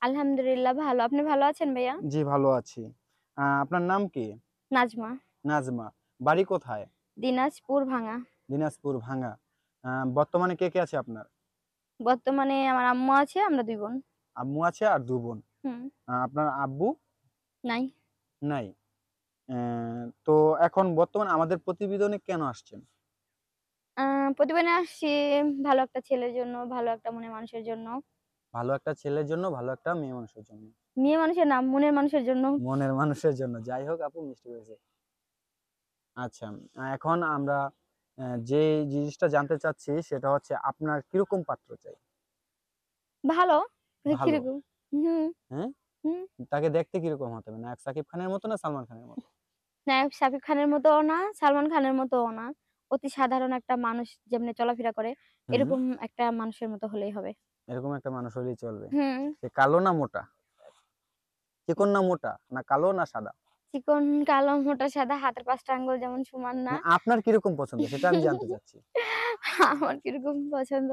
আলহামদুলিল্লাহ ভালো। আপনি ভালো আছেন ভাইয়া? জি, ভালো আছি। আপনার নাম কি? নাজমা। নাজমা। বাড়ি কোথায়? দিনাজপুর ভাঙা। দিনাজপুর ভাঙ্গা। বর্তমানে কে আছে আপনার? বর্তমানে আমার আম্মু আছে, আমরা ২ বোন। আম্মু আছে আর ২ বোন। হুম, আপনার আব্বু নাই। নাই। তো এখন বর্তমানে আমাদের প্রতিবেদনে কেন আসছেন? আ প্রতিবেদনে আসছি ভালো একটা ছেলের জন্য, ভালো একটা মনের মানুষের জন্য। ভালো একটা ছেলের জন্য, ভালো একটা মেয়ে মানুষের জন্য। মেয়ে মানুষের না, মনের মানুষের জন্য। মনের মানুষের জন্য। যাই হোক আপু মিষ্টি হয়েছে। আচ্ছা, এখন আমরা যে জিনিসটা জানতে চাচ্ছি সেটা হচ্ছে আপনার কিরকম পাত্র চাই? ভালো। ভালো, কিরকম? হুম, হ্যাঁ? হুম। তাকে দেখতে কিরকম হতে হবে? নায়ক শাকিব খানের মতো না সালমান খানের মতো? নায়ক শাকিব খানের মতোও না, সালমান খানের মতোও না। অতি সাধারণ একটা মানুষ যেমনি চলাফেরা করে, হুম, এরকম একটা মানুষের মতো হলেই হবে। এরকম একটা মানুষ হলেই চলবে। হুম। সে কালো না মোটা? চিকন না মোটা? না কালো না সাদা? চিকন, কালো, মোটা, সাদা, হাতের ৫ টা আঙ্গুল যেমন সমান না। মানে আপনার কিরকম পছন্দ সেটা আমি জানতে চাচ্ছি। আমার কিরকম পছন্দ?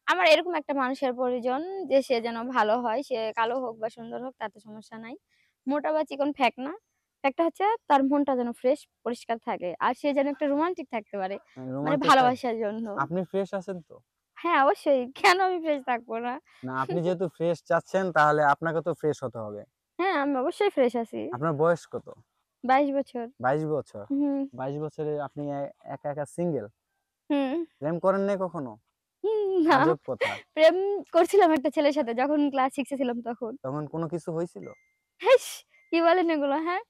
আমার এরকম একটা মানুষের প্রয়োজন যে সে যেন ভালো হয়। সে কালো হোক বা সুন্দর হোক তাতে সমস্যা নাই। মোটা বা চিকন ফ্যাক না। ফ্যাক্টটা হচ্ছে তার মনটা যেন ফ্রেশ পরিষ্কার থাকে। আর সে যেন একটু রোমান্টিক থাকতে পারে। মানে রোমান্টিক টাইপ। ভালোবাসার জন্য। আপনি ফ্রেশ আছেন তো? হ্যাঁ, অবশ্যই। কেন আমি ফ্রেশ থাকবো না? না আপনি যেহেতু ফ্রেশ চাচ্ছেন তাহলে আপনাকে তো ফ্রেশ হতে হবে। হ্যাঁ, আমি অবশ্যই ফ্রেশ আছি। আপনার বয়স কত? ২২ বছর। ২২ বছর। হুম, ২২ বছরে আপনি একা সিঙ্গেল? হুম, প্রেম করেন নাই কখনো? না। আজব কথা। প্রেম করছিলাম একটা ছেলের সাথে যখন ক্লাস 6 এ ছিলাম তখন। তখন কোনো কিছু হইছিল? হেস! কি বলেন এগুলো, হ্যাঁ?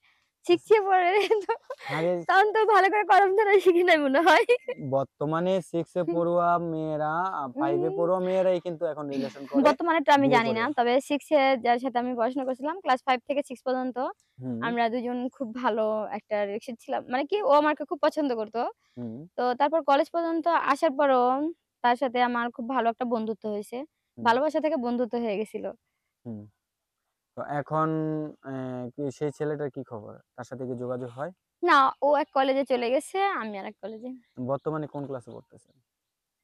শিখছে পরে তো আরে তখন তো ভালো করে কলম ধরা শিখি নাই মনে হয়। বর্তমানে 6 এ পড়ুয়া মেয়েরা 5 এ উম পড়ুয়া মেয়েরাই কিন্তু এখন রিলেশন করে, বর্তমানেরটা আমি বিয়ে জানি করে। না। তবে 6 এ যার সাথে আমি পড়াশোনা করছিলাম ক্লাস 5 থেকে 6 পর্যন্ত হুম, আমরা ২ জন খুব ভালো একটা রিলেশন ছিলাম। মানে কি ও আমাকে খুব পছন্দ করত। হুম, তো তারপর কলেজ পর্যন্ত আসার পরও তার সাথে আমার খুব ভালো একটা বন্ধুত্ব হইছে। হুম, ভালোবাসা থেকে বন্ধুত্ব হয়ে গেছিল। হুম। তো এখন কি সেই ছেলেটার কি খবর? তার সাথে কি যোগাযোগ হয়? না, ও এক কলেজে চলে গেছে, আমি আরেক কলেজে। বর্তমানে কোন ক্লাসে পড়তেছে?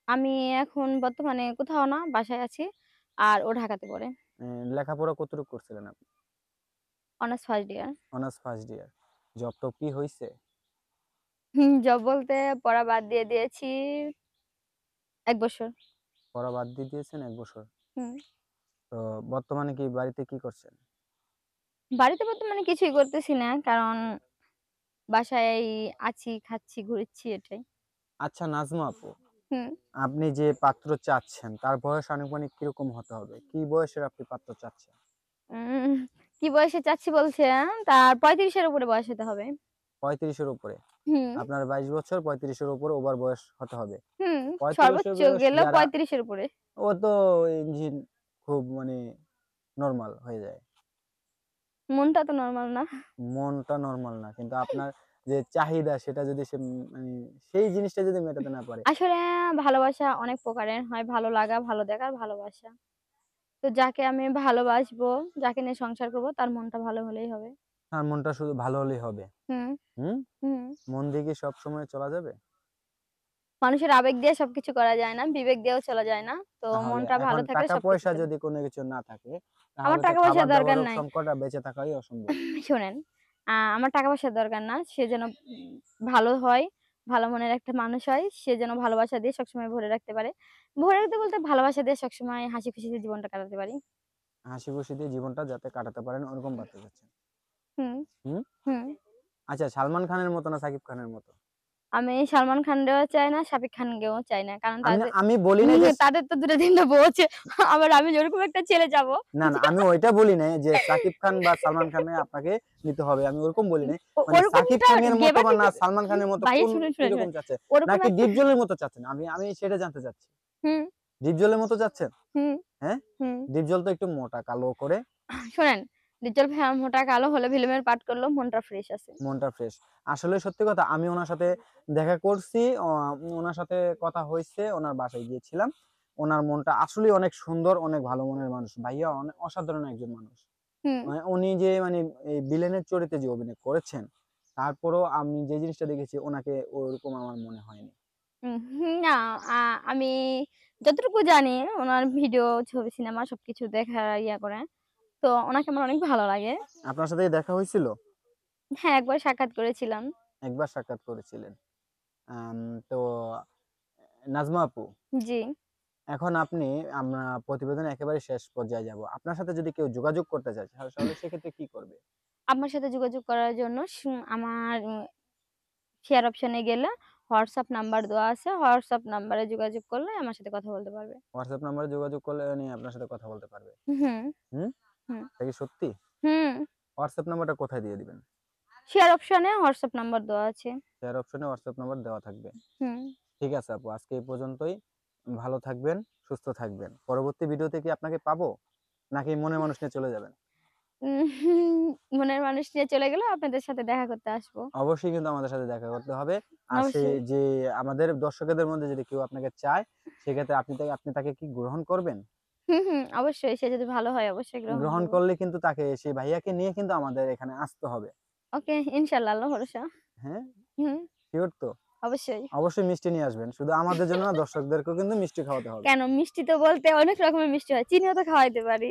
আমি এখন বর্তমানে কোথাও না, বাসায় আছি। আর ও ঢাকাতে পড়ে। লেখাপড়া কতটুকু করছিলেন আপনি? Honours first year. Honours first year. জব-টব কি হইছে? জব বলতে পড়া বাদ দিয়ে দিয়েছি ১ বছর। পড়া বাদ দিয়ে দিয়েছেন ১ বছর। হুম। তো বর্তমানে কি বাড়িতে কি করছেন? বাড়িতে বর্তমানে কিছুই করতেছি না। কারণ বাসায় আছি, খাচ্ছি, ঘুরছি এটাই। আচ্ছা নাজমা আপু, হুম। আপনি যে পাত্র চাচ্ছেন তার বয়স আনুমানিক কিরকম হতে হবে? কি বয়সের আপনি পাত্র চাচ্ছেন? উম কি বয়সে চাচ্ছি বলছেন? তার ৩৫ এর উপরে বয়স হতে হবে। ৩৫ এর উপরে। হুম, আপনার ২২ বছর ৩৫ এর উপরে ওভার বয়স হতে হবে। হুম। ৩৫ এর সর্বোচ্চ বয়স গেলেও যারা ৩৫ এর উপরে। ও তো ইঞ্জিন খুব মানে নরমাল হয়ে যায়। মনটা তো নরমাল না। মনটা নরমাল না। কিন্তু আপনার যে চাহিদা সেটা যদি সে মানে সেই জিনিসটা যদি মেটাতে না পারে, আসলে ভালোবাসা অনেক প্রকারের হয়। ভালো লাগা, ভালো দেখার ভালোবাসা। তো যাকে আমি ভালোবাসবো, যাকে নিয়ে সংসার করব তার মনটা ভালো হলেই হবে। তার মনটা শুধু ভালো হলেই হবে। হুম, হুম? হুম। মন দিয়ে কি সবসময় চলা যাবে? মানুষের আবেগ দিয়ে সবকিছু করা যায় না। বিবেক দিয়েও চলা যায় না। তো তাহলে মনটা এখন ভালো থাকলে সবকিছু টাকা-পয়সা চলে। যদি কোনো কিছু না থাকে, আমার তাহলে তো টাকা পয়সার দরকার খাবার-দাবারের নাই। সংকট আর বেঁচে থাকাই অসম্ভব। শোনেন, আমার টাকা পয়সার দরকার না। সে যেন ভালো হয়, ভালো মনের একটা মানুষ হয়। সে যেন ভালোবাসা দিয়ে সবসময় ভরে রাখতে পারে। ভরে রাখতে বলতে ভালোবাসা দিয়ে সবসময় হাসি খুশিতে জীবনটা কাটাতে পারি। হাসি-খুশি দিয়ে জীবনটা যাতে কাটাতে পারেন ওরকম পাত্র চাচ্ছেন। হুম, হুম? হুম। আচ্ছা সালমান খানের মতো না সাকিব খানের মতো? আমি সালমান খানরেও চাই না, শাকিব খানকেও চাই না। কারণ আমি তাদের আমি বলি নাই যে তাদের তো ২ টা ৩ টা বউ আছে। আবার আমি যেরকম একটা ছেলে যাবো না, না যে আমি ওইটা বলি নাই যে সাকিব খান বা সালমান খানকে আপনাকে নিতে হবে। আমি ওরকম বলি নাই। মানে সাকিব ওরকমটা খানের মতো বা গেবারটা না একটু সালমান খানের মতো ভাইয়া কোন শুনেন, শুনেন, কিরকম শুনেন। চাচ্ছেন? ওরকম নাকি একটা ডিপজলের মতো চাচ্ছেন? আমি সেটা জানতে চাচ্ছি। হুম, ডিপজলের মতো চাচ্ছেন? হুম, হ্যাঁ? হুম। ডিপজল তো একটু মোটা কালো করে শোনেন, ডিপজল ভাইয়া মোটা কালো হলে ফিল্মের পাঠ করলেও মনটা ফ্রেশ আছে। মনটা ফ্রেশ। আসলে সত্যি কথা আমি উনার সাথে দেখা করছি, উনার সাথে কথা হইছে, উনার বাসায় গিয়েছিলাম। উনার মনটা আসলেই অনেক সুন্দর, অনেক ভালো মনের মানুষ। ভাইয়া অসাধারণ একজন মানুষ। হুম, মানে উনি যে মানে এই ভিলেনের চরিত্রে যে অভিনয় করেছেন, তারপরেও আমি যে জিনিসটা দেখেছি উনাকে ওরকম আমার মনে হয়নি। না আ আমি যতটুকু জানি উনার ভিডিও, ছবি, সিনেমা সবকিছু দেখা ইয়া করে। তো ওনাকে আমার অনেক ভালো লাগে। আপনার সাথে দেখা হয়েছিল? হ্যাঁ, একবার সাক্ষাৎ করেছিলাম। একবার সাক্ষাৎ করেছিলেন। আম তো নাজমা আপু, জি। এখন আমরা প্রতিবেদনের একেবারে শেষ পর্যায়ে যাব। আপনার সাথে যদি কেউ যোগাযোগ করতে চায় তাহলে সেক্ষেত্রে কি করবে? আমার সাথে যোগাযোগ করার জন্য আমার শেয়ার অপশন এ গেলে WhatsApp নাম্বার দেওয়া আছে। WhatsApp নাম্বারে যোগাযোগ করলে আমার সাথে কথা বলতে পারবে। WhatsApp নাম্বারে যোগাযোগ করলে উনি আপনার সাথে কথা বলতে পারবে। হুম, হুম? হুম, এটা কি সত্যি? হুম। WhatsApp নাম্বারটা কোথায় দিয়ে দিবেন? Share option A WhatsApp number দেওয়া আছে। শেয়ার অপশনে WhatsApp নাম্বার দেওয়া থাকবে। হুম। ঠিক আছে আপু, আজকে এই পর্যন্তই। ভালো থাকবেন, সুস্থ থাকবেন। পরবর্তী ভিডিওতে কি আপনাকে পাবো? নাকি মনের মানুষ নিয়ে চলে যাবেন? মনের মানুষ নিয়ে চলে গেলেও আপনাদের সাথে দেখা করতে আসবো। অবশ্যই কিন্তু আমাদের সাথে দেখা করতে হবে। আর সে অবশ্যই। যে আমাদের দর্শকদের মধ্যে যদি কেউ আপনাকে চায়, সেক্ষেত্রে আপনি তাকে কি গ্রহণ করবেন? হুম, হুম। অবশ্যই সে যদি ভালো হয় অবশ্যই গ্রহণ গ্রহণ করব। করলে কিন্তু সেই ভাইয়াকে নিয়ে কিন্তু আমাদের এখানে আসতে হবে। ওকে ইনশাআল্লাহ আল্লাহ ভরসা। হ্যাঁ? হুম, সিউর তো? অবশ্যই। অবশ্যই মিষ্টি নিয়ে আসবেন। শুধু আমাদের জন্য না, দর্শকদেরকেও কিন্তু মিষ্টি খাওয়াতে হবে। কেন মিষ্টি তো বলতে অনেক রকমের মিষ্টি হয়। চিনিও তো খাওয়াইতে পারি।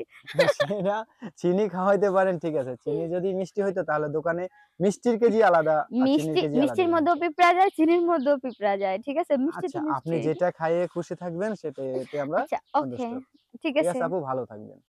সেটা চিনি খাওয়াইতে পারেন, ঠিক আছে। চিনি যদি মিষ্টি হইতো তাহলে দোকানে মিষ্টির কেজি আলাদা আর চিনির কেজি আলাদা মিষ্টির মধ্যেও হইতো। পিঁপড়া যায়, চিনির মধ্যেও পিঁপড়া যায়। ঠিক আছে? মিষ্টি তো আচ্ছা, আপনি মিষ্টি। যেটা খাইয়ে খুশি থাকবেন এতে আমরা আচ্ছা ওকে। সন্তুষ্ট। ঠিক ঠিক আছে। আছে আপু, ভালো থাকবেন।